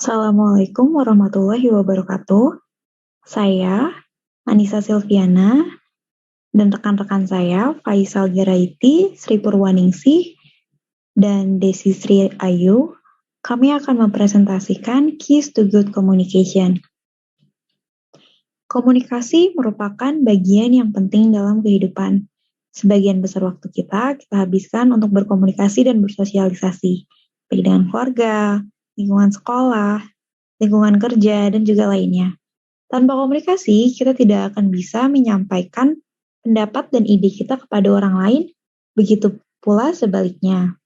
Assalamualaikum warahmatullahi wabarakatuh. Saya, Anissa Silviana, dan rekan-rekan saya, Faisal Geraiti, Sri Purwaningsih, dan Desi Sri Ayu, kami akan mempresentasikan Keys to Good Communication. Komunikasi merupakan bagian yang penting dalam kehidupan. Sebagian besar waktu kita habiskan untuk berkomunikasi dan bersosialisasi, baik dengan keluarga, lingkungan sekolah, lingkungan kerja, dan juga lainnya. Tanpa komunikasi, kita tidak akan bisa menyampaikan pendapat dan ide kita kepada orang lain, begitu pula sebaliknya.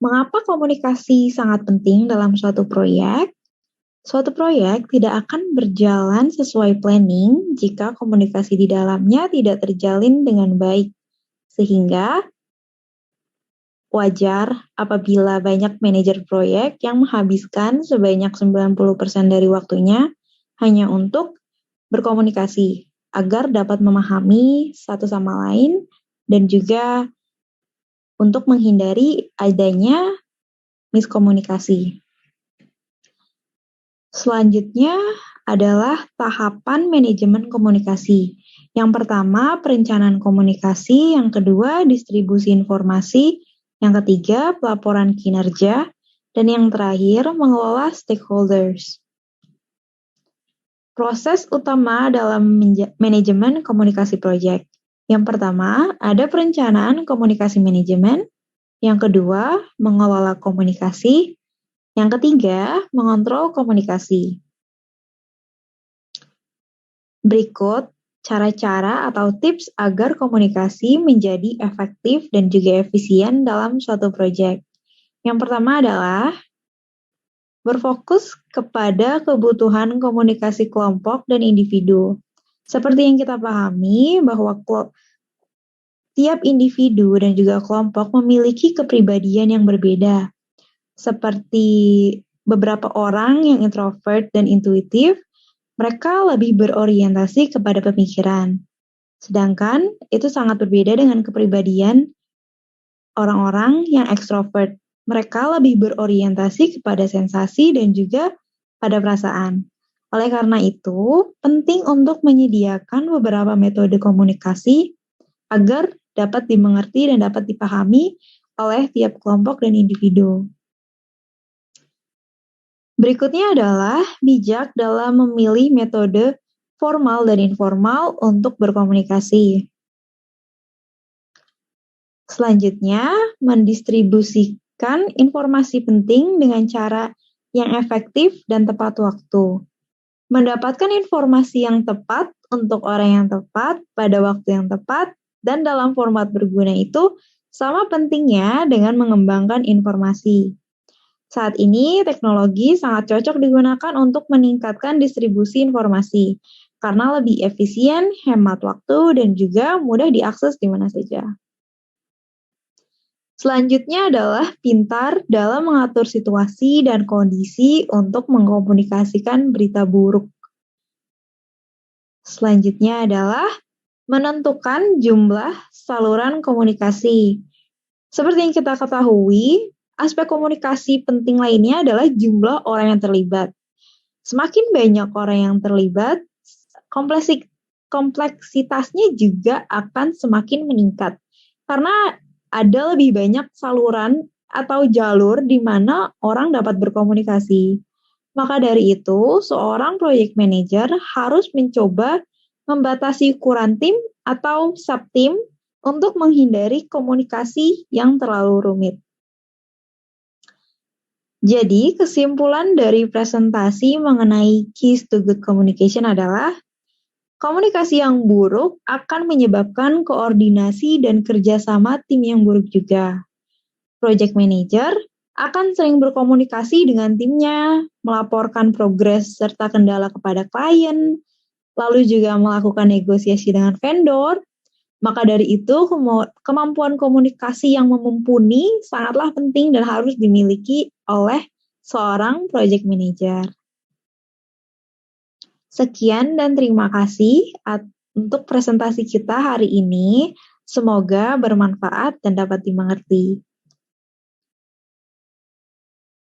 Mengapa komunikasi sangat penting dalam suatu proyek? Suatu proyek tidak akan berjalan sesuai planning jika komunikasi di dalamnya tidak terjalin dengan baik. Sehingga wajar apabila banyak manajer proyek yang menghabiskan sebanyak 90% dari waktunya hanya untuk berkomunikasi agar dapat memahami satu sama lain dan juga untuk menghindari adanya miskomunikasi. Selanjutnya adalah tahapan manajemen komunikasi. Yang pertama, perencanaan komunikasi. Yang kedua, distribusi informasi. Yang ketiga, pelaporan kinerja. Dan yang terakhir, mengelola stakeholders. Proses utama dalam manajemen komunikasi proyek. Yang pertama, ada perencanaan komunikasi manajemen. Yang kedua, mengelola komunikasi. Yang ketiga, mengontrol komunikasi. Berikut cara-cara atau tips agar komunikasi menjadi efektif dan juga efisien dalam suatu proyek. Yang pertama adalah berfokus kepada kebutuhan komunikasi kelompok dan individu. Seperti yang kita pahami bahwa tiap individu dan juga kelompok memiliki kepribadian yang berbeda. Seperti beberapa orang yang introvert dan intuitif, mereka lebih berorientasi kepada pemikiran. Sedangkan itu sangat berbeda dengan kepribadian orang-orang yang ekstrovert. Mereka lebih berorientasi kepada sensasi dan juga pada perasaan. Oleh karena itu, penting untuk menyediakan beberapa metode komunikasi agar dapat dimengerti dan dapat dipahami oleh tiap kelompok dan individu. Berikutnya adalah bijak dalam memilih metode formal dan informal untuk berkomunikasi. Selanjutnya, mendistribusikan informasi penting dengan cara yang efektif dan tepat waktu. Mendapatkan informasi yang tepat untuk orang yang tepat pada waktu yang tepat dan dalam format berguna itu sama pentingnya dengan mengembangkan informasi. Saat ini, teknologi sangat cocok digunakan untuk meningkatkan distribusi informasi, karena lebih efisien, hemat waktu, dan juga mudah diakses di mana saja. Selanjutnya adalah pintar dalam mengatur situasi dan kondisi untuk mengkomunikasikan berita buruk. Selanjutnya adalah menentukan jumlah saluran komunikasi. Seperti yang kita ketahui, aspek komunikasi penting lainnya adalah jumlah orang yang terlibat. Semakin banyak orang yang terlibat, kompleksitasnya juga akan semakin meningkat. Karena ada lebih banyak saluran atau jalur di mana orang dapat berkomunikasi. Maka dari itu, seorang project manager harus mencoba membatasi ukuran tim atau subtim untuk menghindari komunikasi yang terlalu rumit. Jadi, kesimpulan dari presentasi mengenai Keys to Good Communication adalah komunikasi yang buruk akan menyebabkan koordinasi dan kerjasama tim yang buruk juga. Project manager akan sering berkomunikasi dengan timnya, melaporkan progres serta kendala kepada klien, lalu juga melakukan negosiasi dengan vendor. Maka dari itu, kemampuan komunikasi yang mumpuni sangatlah penting dan harus dimiliki oleh seorang project manager. Sekian dan terima kasih untuk presentasi kita hari ini. Semoga bermanfaat dan dapat dimengerti.